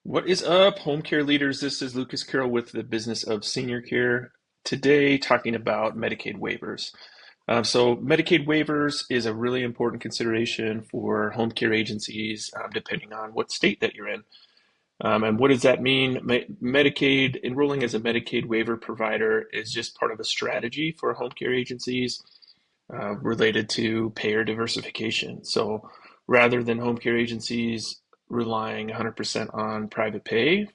What is up, home care leaders? This is Lucas Carroll with the Business of Senior Care. Today, talking about Medicaid waivers. So, Medicaid waivers is a really important consideration for home care agencies, depending on what state that you're in. And what does that mean? Medicaid, enrolling as a Medicaid waiver provider is just part of a strategy for home care agencies related to payer diversification. So rather than home care agencies relying 100% on private pay,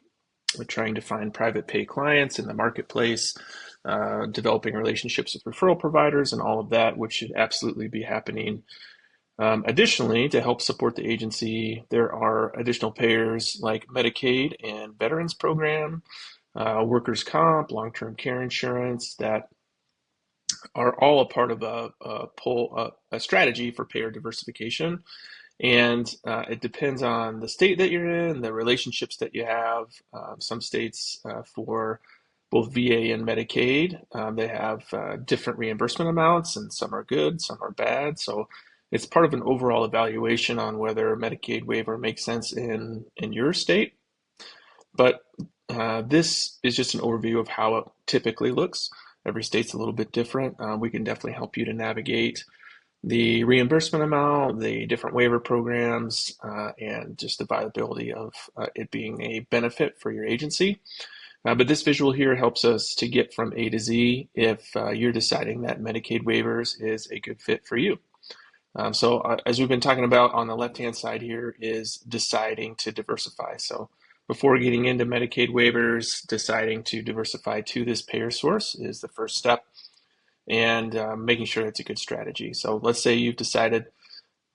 we're trying to find private pay clients in the marketplace, developing relationships with referral providers and all of that, which should absolutely be happening. Additionally, to help support the agency, there are additional payers like Medicaid and Veterans Program, workers' comp, long-term care insurance that are all a part of a strategy for payer diversification. And it depends on the state that you're in, the relationships that you have. Some states for both VA and Medicaid, they have different reimbursement amounts, and some are good, some are bad. So it's part of an overall evaluation on whether Medicaid waiver makes sense in your state. But this is just an overview of how it typically looks. Every state's a little bit different. We can definitely help you to navigate the reimbursement amount, the different waiver programs, and just the viability of it being a benefit for your agency. But this visual here helps us to get from A to Z if you're deciding that Medicaid waivers is a good fit for you. So as we've been talking about on the left-hand side here is deciding to diversify. So before getting into Medicaid waivers, deciding to diversify to this payer source is the first step, and making sure it's a good strategy. So let's say you've decided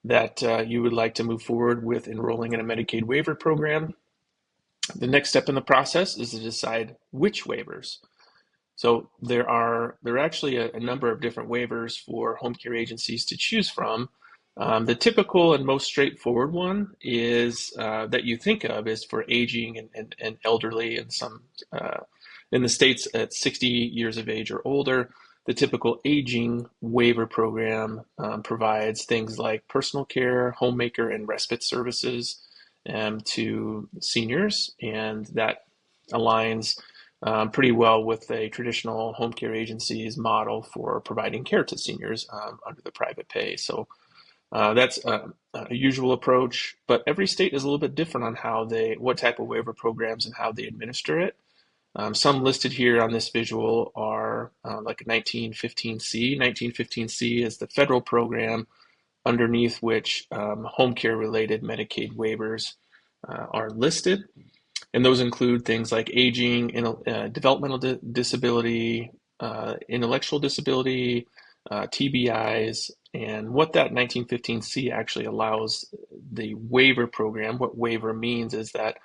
that you would like to move forward with enrolling in a Medicaid waiver program. The next step in the process is to decide which waivers. So there are actually a number of different waivers for home care agencies to choose from. The typical and most straightforward one is that you think of is for aging and elderly, and some in the states at 60 years of age or older. The typical aging waiver program provides things like personal care, homemaker, and respite services to seniors, and that aligns pretty well with a traditional home care agency's model for providing care to seniors under the private pay. So that's a usual approach, but every state is a little bit different on what type of waiver programs and how they administer it. Some listed here on this visual are like 1915C. 1915C is the federal program underneath which home care related Medicaid waivers are listed. And those include things like aging, developmental disability, intellectual disability, TBIs. And what that 1915C actually allows the waiver program, what waiver means is that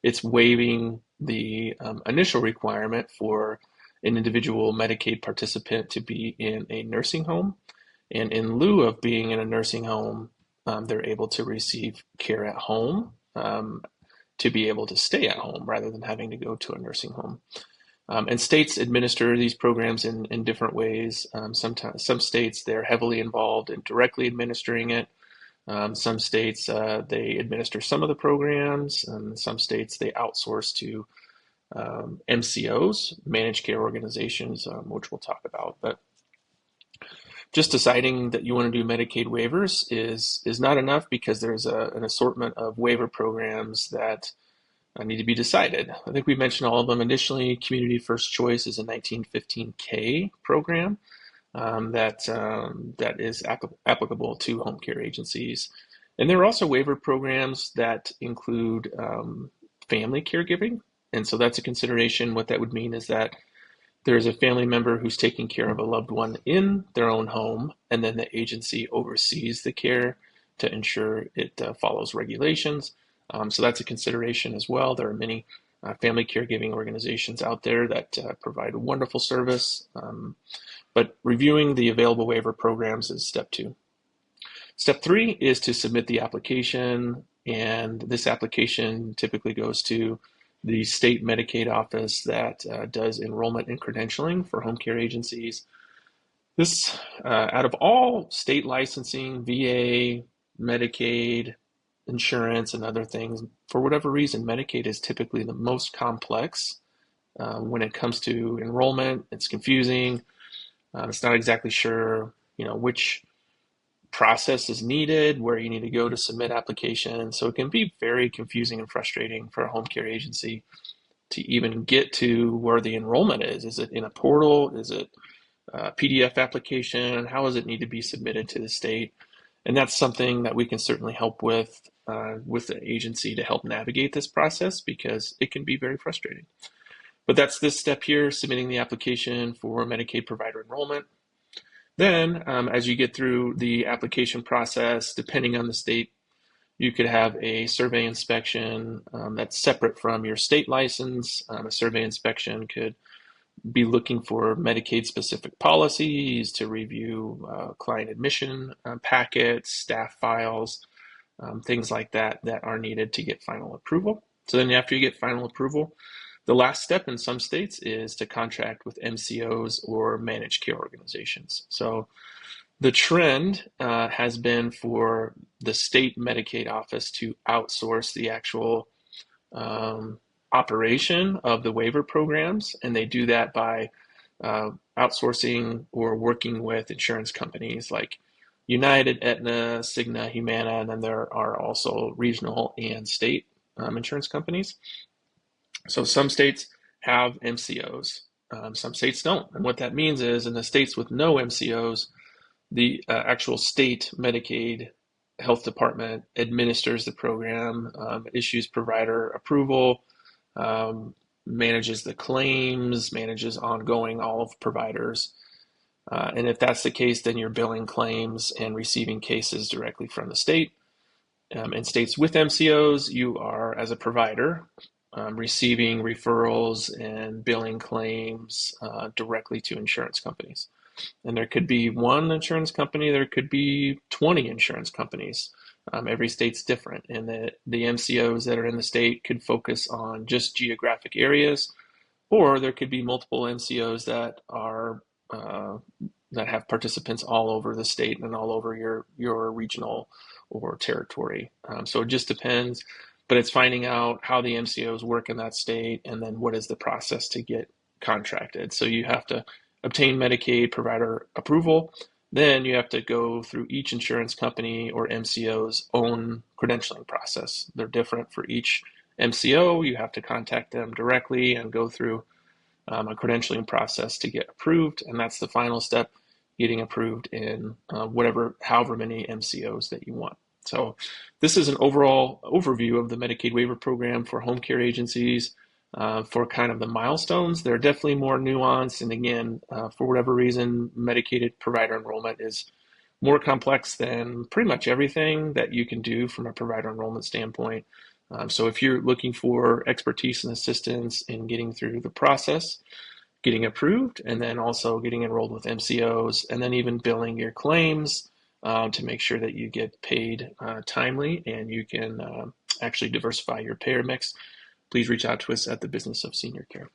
it's waiving the initial requirement for an individual Medicaid participant to be in a nursing home. And in lieu of being in a nursing home, they're able to receive care at home, to be able to stay at home rather than having to go to a nursing home. And states administer these programs in different ways. Sometimes some states they're heavily involved in directly administering it. Some states they administer some of the programs, and some states they outsource to MCOs, managed care organizations, which we'll talk about. But just deciding that you want to do Medicaid waivers is not enough, because there's an assortment of waiver programs that need to be decided. I think we mentioned all of them initially. Community First Choice is a 1915K program that is applicable to home care agencies. And there are also waiver programs that include family caregiving. And so that's a consideration. What that would mean is that there's a family member who's taking care of a loved one in their own home, and then the agency oversees the care to ensure it follows regulations. So that's a consideration as well. There are many family caregiving organizations out there that provide a wonderful service, but reviewing the available waiver programs is step 2. Step 3 is to submit the application, and this application typically goes to the state Medicaid office that does enrollment and credentialing for home care agencies. This, out of all state licensing, VA, Medicaid, insurance and other things. For whatever reason, Medicaid is typically the most complex when it comes to enrollment. It's confusing. It's not exactly sure, which process is needed, where you need to go to submit applications. So it can be very confusing and frustrating for a home care agency to even get to where the enrollment is. Is it in a portal? Is it a PDF application? How does it need to be submitted to the state? And that's something that we can certainly help with the agency to help navigate this process because it can be very frustrating. But that's this step here, submitting the application for Medicaid provider enrollment. Then, as you get through the application process, depending on the state, you could have a survey inspection that's separate from your state license. A survey inspection could be looking for Medicaid-specific policies, to review client admission packets, staff files, things like that that are needed to get final approval. So then after you get final approval, the last step in some states is to contract with MCOs or managed care organizations. So the trend has been for the state Medicaid office to outsource the actual operation of the waiver programs, and they do that by outsourcing or working with insurance companies like United, Aetna, Cigna, Humana, and then there are also regional and state insurance companies. So some states have MCOs, some states don't. And what that means is in the states with no MCOs, the actual state Medicaid health department administers the program, issues provider approval, manages the claims, manages ongoing all of providers. And if that's the case, then you're billing claims and receiving cases directly from the state. In states with MCOs, you are, as a provider, receiving referrals and billing claims directly to insurance companies. And there could be one insurance company, there could be 20 insurance companies. Every state's different, and the MCOs that are in the state could focus on just geographic areas, or there could be multiple MCOs that are that have participants all over the state and all over your regional or territory. So it just depends, but it's finding out how the MCOs work in that state, and then what is the process to get contracted. So you have to obtain Medicaid provider approval. Then you have to go through each insurance company or MCO's own credentialing process. They're different for each MCO. You have to contact them directly and go through a credentialing process to get approved. And that's the final step, getting approved in however many MCOs that you want. So this is an overall overview of the Medicaid waiver program for home care agencies. For kind of the milestones, they're definitely more nuanced. And again, for whatever reason, Medicaid provider enrollment is more complex than pretty much everything that you can do from a provider enrollment standpoint. So if you're looking for expertise and assistance in getting through the process, getting approved, and then also getting enrolled with MCOs, and then even billing your claims to make sure that you get paid timely and you can actually diversify your payer mix, please reach out to us at the Business of Senior Care.